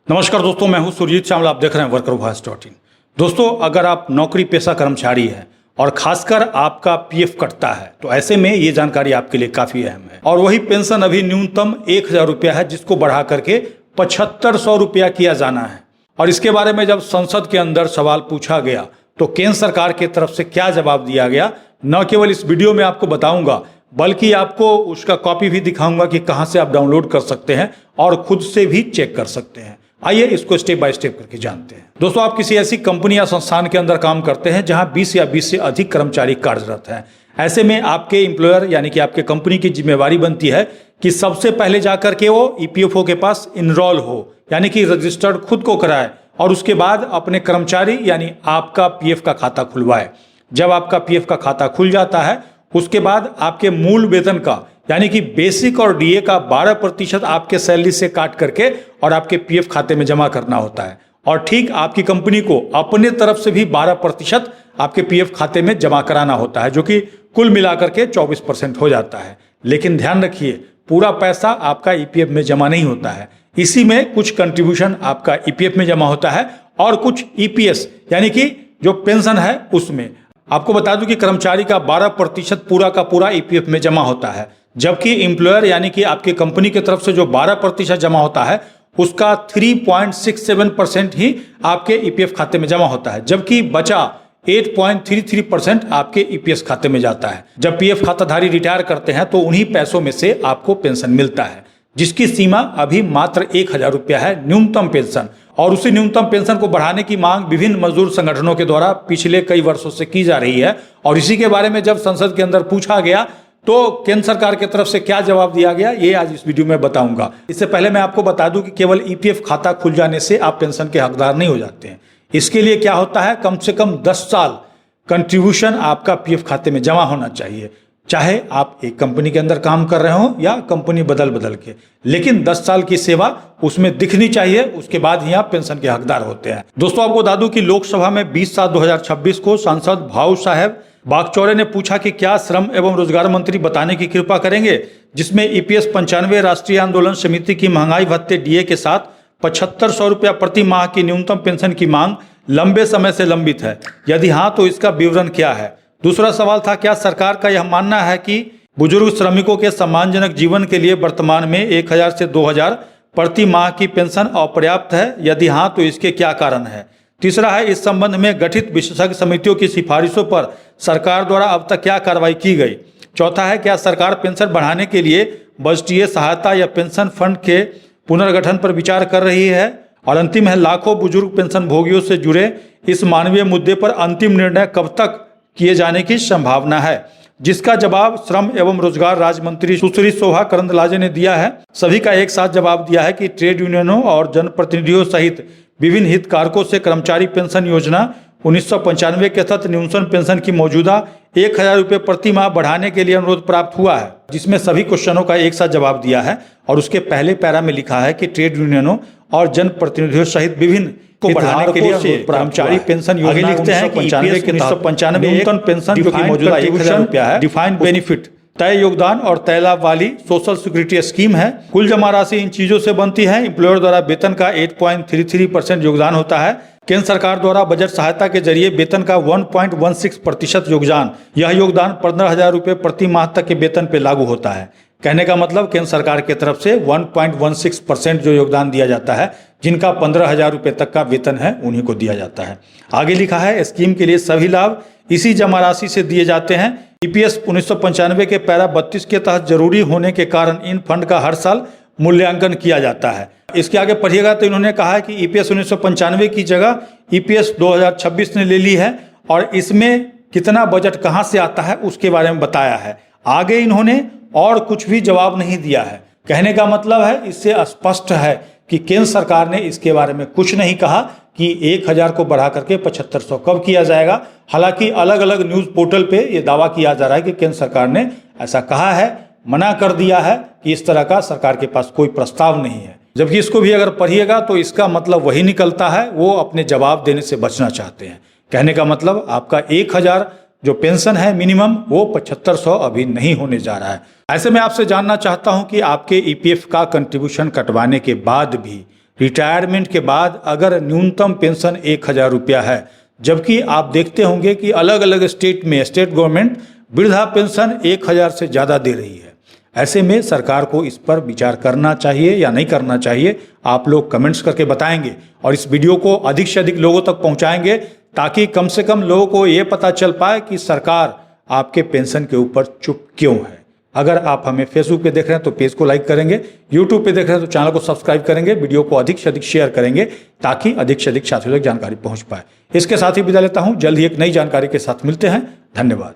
नमस्कार दोस्तों, मैं हूं सुरजीत श्यामल। आप देख रहे हैं वर्कर वॉइस .in। दोस्तों, अगर आप नौकरी पेशा कर्मचारी हैं और खासकर आपका पीएफ कटता है तो ऐसे में ये जानकारी आपके लिए काफ़ी अहम है। और वही पेंशन अभी न्यूनतम 1000 रुपया है, जिसको बढ़ा करके 7500 रुपया किया जाना है। और इसके बारे में जब संसद के अंदर सवाल पूछा गया तो केंद्र सरकार की तरफ से क्या जवाब दिया गया, न केवल इस वीडियो में आपको बताऊंगा बल्कि आपको उसका कॉपी भी दिखाऊंगा कि कहां से आप डाउनलोड कर सकते हैं और खुद से भी चेक कर सकते हैं। आइए इसको स्टेप बाय स्टेप करके जानते हैं। दोस्तों, आप किसी ऐसी कंपनी या संस्थान के अंदर काम करते हैं जहां 20 या 20 से अधिक कर्मचारी कार्यरत हैं। ऐसे में आपके एम्प्लॉयर यानी कि आपके कंपनी की जिम्मेवारी बनती है कि सबसे पहले जाकर के वो ईपीएफओ के पास इनरोल हो, यानी कि रजिस्टर्ड खुद को कराए और उसके बाद अपने कर्मचारी यानी आपका पीएफ का खाता खुलवाए। जब आपका पीएफ का खाता खुल जाता है उसके बाद आपके मूल वेतन का यानी कि बेसिक और डीए का 12% आपके सैलरी से काट करके और आपके पीएफ खाते में जमा करना होता है। और ठीक आपकी कंपनी को अपने तरफ से भी 12% आपके पीएफ खाते में जमा कराना होता है, जो कि कुल मिलाकर के 24% हो जाता है। लेकिन ध्यान रखिए, पूरा पैसा आपका ईपीएफ में जमा नहीं होता है। इसी में कुछ कंट्रीब्यूशन आपका ईपीएफ में जमा होता है और कुछ ईपीएस यानी कि जो पेंशन है उसमें। आपको बता दूं कि कर्मचारी का 12% पूरा का पूरा ईपीएफ में जमा होता है, जबकि एम्प्लॉयर यानी कि आपकी कंपनी की तरफ से जो 12% जमा होता है उसका 3.67% ही आपके ईपीएफ खाते में जमा होता है, जबकि बचा 8.33% आपके ईपीएस खाते में जाता है। जब पीएफ खाताधारी रिटायर करते हैं तो उन्हीं पैसों में से आपको पेंशन मिलता है, जिसकी सीमा अभी मात्र 1000 रुपया है, न्यूनतम पेंशन। और उसी न्यूनतम पेंशन को बढ़ाने की मांग विभिन्न मजदूर संगठनों के द्वारा पिछले कई वर्षों से की जा रही है। और इसी के बारे में जब संसद के अंदर पूछा गया तो केंद्र सरकार की तरफ से क्या जवाब दिया गया, ये आज इस वीडियो में बताऊंगा। इससे पहले मैं आपको बता दूं कि केवल ईपीएफ खाता खुल जाने से आप पेंशन के हकदार नहीं हो जाते हैं। इसके लिए क्या होता है, कम से कम 10 साल कंट्रीब्यूशन आपका पीएफ खाते में जमा होना चाहिए, चाहे आप एक कंपनी के अंदर काम कर रहे हो या कंपनी बदल बदल के। लेकिन 10 साल की सेवा उसमें दिखनी चाहिए, उसके बाद ही आप पेंशन के हकदार होते हैं। दोस्तों, आपको बता दूं कि लोकसभा में 20/7/2026 को सांसद भाऊ साहेब बागचौरे ने पूछा कि क्या श्रम एवं रोजगार मंत्री बताने की कृपा करेंगे जिसमें ईपीएस 95 राष्ट्रीय आंदोलन समिति की महंगाई भत्ते डीए के साथ 7500 रुपया प्रति माह की न्यूनतम पेंशन की मांग लंबे समय से लंबित है। यदि हाँ तो इसका विवरण क्या है। दूसरा सवाल था, क्या सरकार का यह मानना है कि बुजुर्ग श्रमिकों के सम्मानजनक जीवन के लिए वर्तमान में 1000 से 2000 प्रति माह की पेंशन अपर्याप्त है। यदि हाँ तो इसके क्या कारण है। तीसरा है, इस संबंध में गठित विशेषज्ञ समितियों की सिफारिशों पर सरकार द्वारा अब तक क्या कार्रवाई की गई। चौथा है, क्या सरकार पेंशन बढ़ाने के लिए बजटीय सहायता या पेंशन फंड के पुनर्गठन पर विचार कर रही है। और अंतिम है, लाखों बुजुर्ग पेंशन भोगियों से जुड़े इस मानवीय मुद्दे पर अंतिम निर्णय कब तक किए जाने की संभावना है, जिसका जवाब श्रम एवं रोजगार राज्य मंत्री सुश्री शोभा करंदलाजे ने दिया है। सभी का एक साथ जवाब दिया है कि ट्रेड यूनियनों और जनप्रतिनिधियों सहित विभिन्न हितधारकों से कर्मचारी पेंशन योजना 1995 के तहत न्यूनतम पेंशन की मौजूदा 1000 रुपये प्रति माह बढ़ाने के लिए अनुरोध प्राप्त हुआ है, जिसमें सभी क्वेश्चनों का एक साथ जवाब दिया है। और उसके पहले पैरा में लिखा है कि ट्रेड यूनियनों और जनप्रतिनिधियों सहित विभिन्न को बढ़ाने के लिए कर्मचारी पेंशन योजना लिखते हैं कि 1995 न्यूनतम पेंशन जो कि मौजूदा 1000 रुपया है, डिफाइंड बेनिफिट तय योगदान और तय लाभ वाली सोशल सिक्योरिटी स्कीम है। कुल जमा राशि इन चीजों से बनती है। एम्प्लॉयर द्वारा वेतन का 8.33% योगदान होता है। केंद्र सरकार द्वारा बजट सहायता के जरिए वेतन का 1.16% योगदान, यह योगदान 15,000 रुपये प्रति माह तक के वेतन पे लागू होता है। कहने का मतलब केंद्र सरकार की तरफ से 1.16% जो योगदान दिया जाता है, जिनका 15,000 रुपये तक का वेतन है उन्हीं को दिया जाता है। आगे लिखा है, स्कीम के लिए सभी लाभ इसी जमा राशि से दिए जाते हैं। ईपीएस 1995 के पैरा 32 के तहत जरूरी होने के कारण इन फंड का हर साल मूल्यांकन किया जाता है। इसके आगे पढ़िएगा तो इन्होंने कहा है कि ईपीएस 1995 की जगह ईपीएस 2026 ने ले ली है और इसमें कितना बजट कहां से आता है उसके बारे में बताया है। आगे इन्होंने और कुछ भी जवाब नहीं दिया है। कहने का मतलब है, इससे स्पष्ट है कि केंद्र सरकार ने इसके बारे में कुछ नहीं कहा कि 1000 को बढ़ा करके 7500 कब किया जाएगा। हालांकि अलग अलग न्यूज पोर्टल पे ये दावा किया जा रहा है कि केंद्र सरकार ने ऐसा कहा है, मना कर दिया है कि इस तरह का सरकार के पास कोई प्रस्ताव नहीं है। जबकि इसको भी अगर पढ़िएगा तो इसका मतलब वही निकलता है, वो अपने जवाब देने से बचना चाहते हैं। कहने का मतलब आपका 1000 जो पेंशन है मिनिमम, वो 7500 अभी नहीं होने जा रहा है। ऐसे में आपसे जानना चाहता हूं कि आपके ईपीएफ का कंट्रीब्यूशन कटवाने के बाद भी रिटायरमेंट के बाद अगर न्यूनतम पेंशन 1,000 रुपया है, जबकि आप देखते होंगे कि अलग अलग स्टेट में स्टेट गवर्नमेंट वृद्धा पेंशन 1,000 से ज़्यादा दे रही है। ऐसे में सरकार को इस पर विचार करना चाहिए या नहीं करना चाहिए, आप लोग कमेंट्स करके बताएंगे और इस वीडियो को अधिक से अधिक लोगों तक पहुंचाएंगे, ताकि कम से कम लोगों को ये पता चल पाए कि सरकार आपके पेंशन के ऊपर चुप क्यों है। अगर आप हमें फेसबुक पे देख रहे हैं तो पेज को लाइक करेंगे, यूट्यूब पे देख रहे हैं तो चैनल को सब्सक्राइब करेंगे, वीडियो को अधिक से अधिक शेयर करेंगे, ताकि अधिक से अधिक साथियों तक जानकारी पहुंच पाए। इसके साथ ही विदा लेता हूं, जल्द ही एक नई जानकारी के साथ मिलते हैं। धन्यवाद।